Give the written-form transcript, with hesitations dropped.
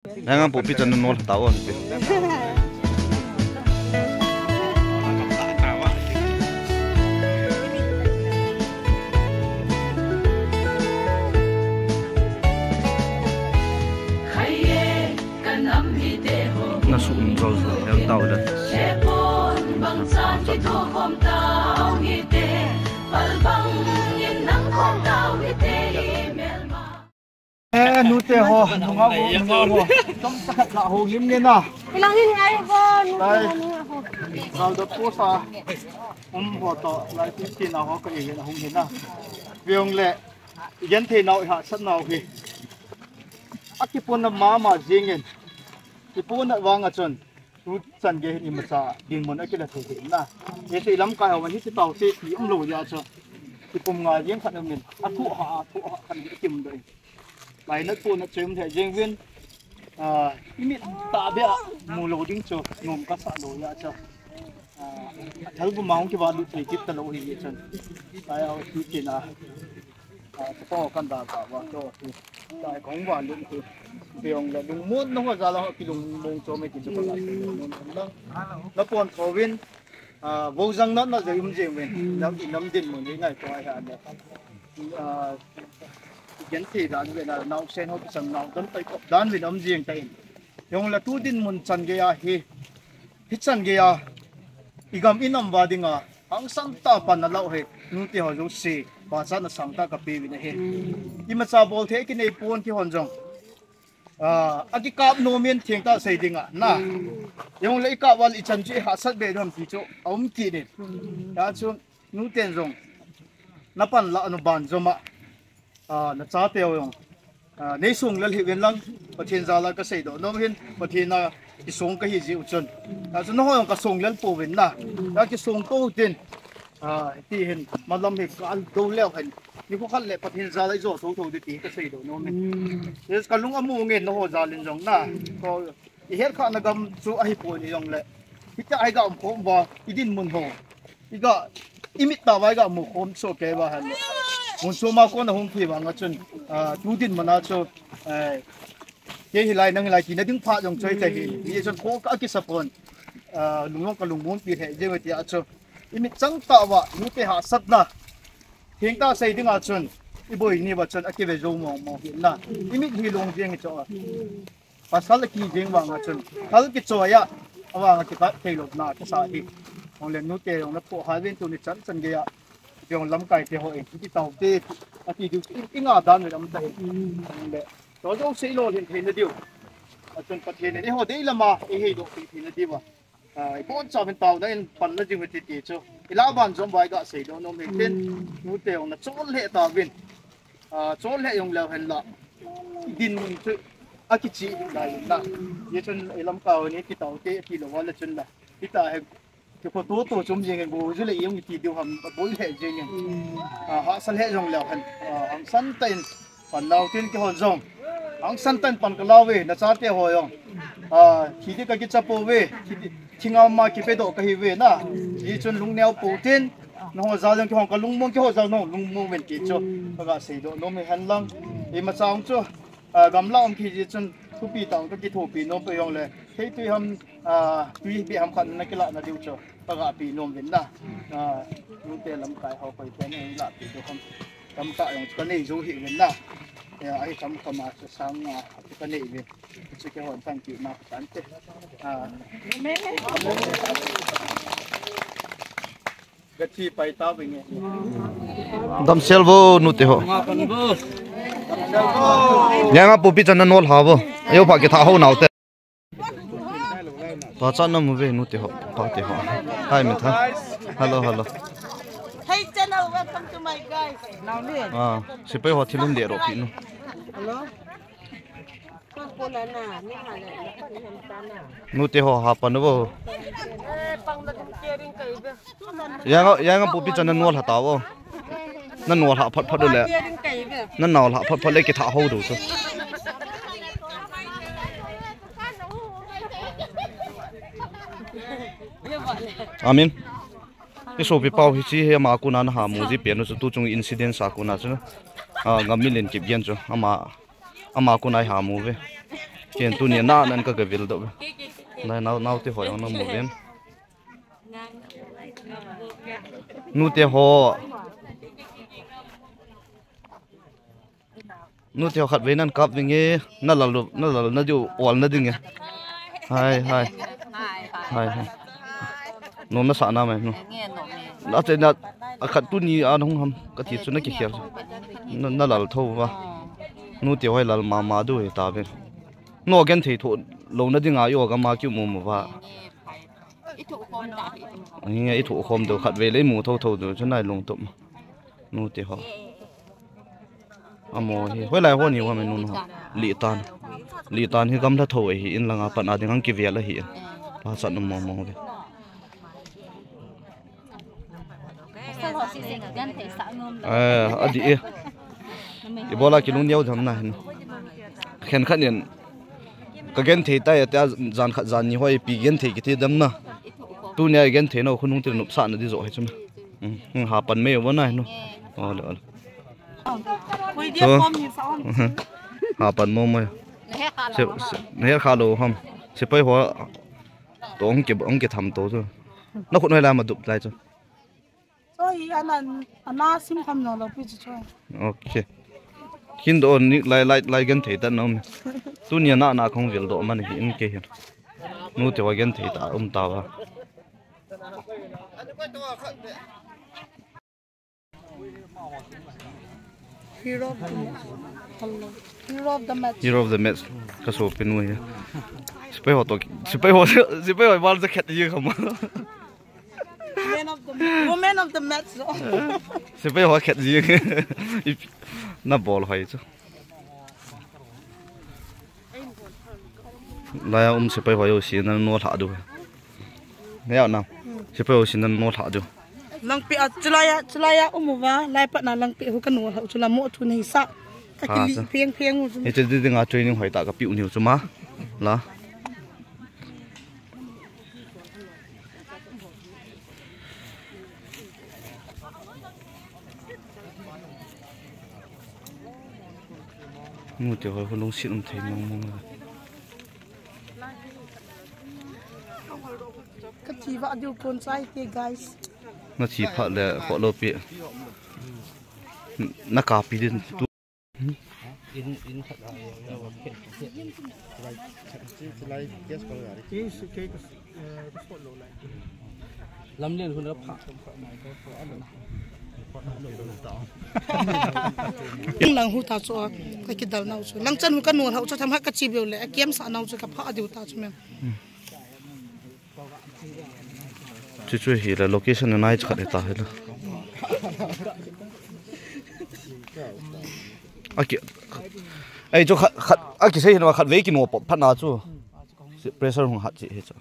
Yang po pizza nol tawon. Nasuun rau yang tahu dah. Nute ho, nunga ho, tam sakat na ho lim ni na. Ilangin nga yun ko, Tay, kaldo po sa ho to, lai ti na ho ka igin na hong hina. Viong le, yan thi nau ha sat nau hi. Akipon na mama jingin. Ipon na wang achon. Tu san ge ni masa din mon akila thu na. Ese ilam ka ho ni ti tau ti ti lo ya cho. Ipum nga yeng khat min. Aku ha kan kim doi. Bài nước phun nó chém thể riêng viên imit tạ bia mù lô đinh cho ngồm các xã lô ya cho thấy bùm máu cái vào đụt thì kịp tận lô hình chân tại ao thứ kiện to căn đà cả vào cho tại cũng vào đụng thì đường là đụng muốn nó ra là cái đụng mông cho mấy cái chỗ lại nó còn có viên vô răng nó dễ riêng viên nó bị nấm đinh một cái ngày qua hạn dân thì đàn về là nấu sen hộp sầm nấu tấn tay cọp đàn về nấm riêng tay, yung là tu din mun chân cái hi, hít chân cái igam inam vào đi ngà, ang sang ta pan nalaw he, nuti ho yung si, basa na sang ta kapi vina he, ima sa bol the cái này puan ki hon jong, agi kap nomen thieng ta say đi ngà, na, yung lấy kap wal ichan chi hasat be dom ti cho, ki ne, ya cho nuten jong, napan la ano ban joma. Na cha teo yong nei sung lal hi wen lang pathin za la ka sei do nom hin pathin na ki sung ka hi ji uchon chu no yong ka sung lal po wen na ya ki sung to tin ti hin malam hi ka al do leo hin ni ko khal le pathin za lai zo so tho ti ka sei do nom hin yes ka lung amu nge no ho za lin jong na ko i her kha na gam chu a hi po ni yong le hita ai ga ko ba idin mun ho iga imit ta wai ga mu khom so ke ba han muốn số mà con là không phải bằng chân chú tin mà nó cho cái hilai năng hilai chỉ nó đứng phá dòng chơi thì bây giờ có các cái sập con lùng long cả lùng muốn bị hệ như vậy thì cho im chẳng tạo vợ những cái hạ sắt na hiện ta xây đứng ở chân cái bồi này vào chân cái về dùng mỏng hiện na im hi lùng riêng cho và sau là kỳ riêng bằng ở chân sau cái chỗ ya vào cái lục na cái sao đi còn lên nút cái nó phụ hai bên tụi nó chắn chân cái yung lam kai te ho ti tau te ati du inga dan lam tai le to jo sei lo hin hin diu achon pathe ne ho dei lama e he do ti hin diwa bon cha ben tau da in pan la jing ti ti cho ila ban zom bai ga sei do no me ten nu te on na chol le ta bin chol le yung la hen la din chu akichi dai la ye chon lam ka ni ti tau te ti lo wala chon la ti ta cái photo tổ chúng riêng bố dưới lại yêu thì điều hầm bối hệ riêng họ săn hệ rồng lèo hẳn họ săn tên phần đầu tiên cái hòn rồng họ săn tên phần cái lao về nó sao tiêu hồi không khi đi cái chắp bố về khi ngao mà cái bê độ cái về na đi chân lung neo bố tiên nó họ giao cái hòn cái lung mông cái họ giao nó lung mông bên kia cho các sĩ độ nó mới hành lăng thì mà sao cho gắm lao khi đi chân thu pi tàu cái thổ pi nó phải用嘞thấy tuy hầm tuy bị hầm khăn nó cái lạ nó điều cho các gã pi nôm đến na những tiền làm cái họ phải cái này lạ pi cho không làm cái những cái này dấu hiệu đến na ai chấm cầm mà sáng cái này về cái hòn tăng chịu mà sáng thế cái chi bay tao về nghe Dam selvo nute ho yang po pizza nol havo ayo pa ke tha ho naute pa cha na mu ve nute ho pa te ho hai me tha hello Hey channel, welcome to my guys. Now ni. Sipai ho thilum de ro pi no Hello. Pula na, ni ma le, pa ni ta na. nute ho ha pa no bo Pang na kum sharing kai be. yang po pizza nol ha ta wo nan nol ha phat phat le Sharing kai be. nan nol ha phat phat le ke tha ho do so amin cái số bị bao thì he mà cô nan ha mu ji pe no tu chung incident sa cô na chu ngam milin kip gen chu ama cô nai ha mu ve kian tu ni na nan ka gavil do na nau te hoi on mu len nu te ho khat ve nan kap vinge na lal na ju ol na ding hai no na sa na mai no la te na khat tu ni an hong ham ka ti chu na ki khel na lal tho wa nu te hoi lal ma du ta ve no gen thei tho lo na dinga yo ga ma kyu mu wa anh ấy thủ khom đồ khát về lấy mù thâu đồ chỗ này lùng tụm nu thì họ mò thì với lại hoa nhiều hoa mình nu họ lì tan thì gắm đã thổi thì in là ngã bận thì ngang kia về là hiện ba sẵn mò về đi thì bỏ lại cái lùng nhau thằng này khen khát nhận cái gen thì tay ta dàn khát dàn như hoa bị gen thì cái đâm na tu nhà gen thế nào không thể nộp sạn được đi rồi chứ mà hà bẩn mê ở này nó hà bẩn mồm mày nãy khá lâu không sẽ phải hóa tổ ông kịp thầm tổ rồi nó cũng hay làm mà đụng lại cho ok khi đó lại gen thế ta nó tu nhà na không việc đó mà này in kia nu thì gen thế ta tao Hero of the match. Cái số bên nuôi. Spray họ bao giờ khét gì không? Woman of the match. Spray họ khét gì? Na ball hay chứ. Lại spray họ yêu xin nó nuôi thả được. Nghe nào? Spray họ xin nó nuôi thả được. Lang pi chulaya umuwa lai pat na lang pi hu kan no chula mo thu nei sa ka ki phieng e che de nga training hoi ta ka piu niu chuma la mu te hoi long sit thei mong ka chi wa du kon sai te guys nó chỉ phải là họ lô bịa nó cà pi đến tu lâm liên hun nó phạ lang hu ta cho ka ki dal nau chu lang chan hu kan no hau cho tham ha ka chi beu le kem sa nau chu ka pha diu ta chu men chú hi là location này chắc để ta hết rồi. Ai chỗ khát ai cái gì mà khát về cái nồi phát nào chú, pressure không hạt gì hết rồi.